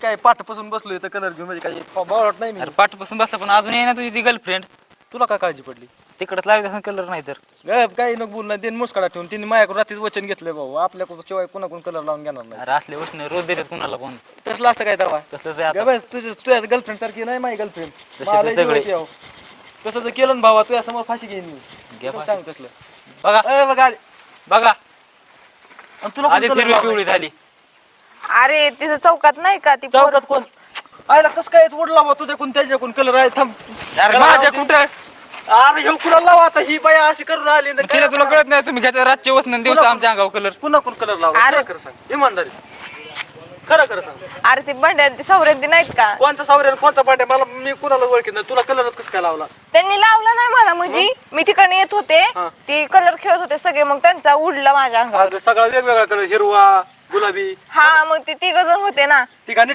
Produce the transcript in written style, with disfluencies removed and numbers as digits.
काय पाठपासून बसलोय तर कलर घेऊन म्हणजे काय बावळट नाही मी. अरे पाठपासून बसला पण अजून येईना तुझी ती गर्लफ्रेंड. तुला काय काळजी पडली? तिकडच लावायचं असेल कलर नाही तर. काही नको बोल नाही, मुस्काडा ठेवून तिने माझ्याकडून रात्रीच वचन घेतलंय भाऊ, आपल्याकडून शिवाय कोणाकडून कलर लावून घेणार नाही. अरे असले उष्ण रोज देतात कुणाला कोण. तसलं असतं काय दवा? तसंच आहे आता. बस तुझ्या गर्लफ्रेंड सारखी नाही माझी गर्लफ्रेंड. तसे ते सगळे. तसं जर केलं ना भावा तुझ्या समोर फाशी घेईन मी. घे तुला सांग तसलं. बघा बघा बघा आणि तुला आधी हिरवी पिवळी झाली. अरे तिथं चौकात नाही का ती चौकात कोण आयला कसं काय उडला बा तुझ्याकडून त्याच्याकडून कलर आहे? थांब. अरे माझ्या कुठं अरे हे कुणाला लावा आता, ही बाया अशी करून आली ना. तिला तुला कळत नाही तुम्ही घेता रातचे वसन दिवस आमच्या अंगावर कलर. पुन्हा कोण कलर लावा? अरे. खरं सांग इमानदारी, खरं सांग. अरे ती बंड्या सौरेंती नाहीत का? कोणता सावऱ्या कोणता पाट्या मला मी कुणाला ओळखीत नाही. तुला कलरच कसं काय लावला? त्यांनी लावला नाही मला, म्हणजे मी तिकडे येत होते हा. ती कलर खेळत होते सगळे, मग त्यांचा उडला माझ्या अंगावर. सगळा वेगवेगळा कलर, हिरवा गुलाबी. हा मग ते 3 जण होते ना. ती गाणी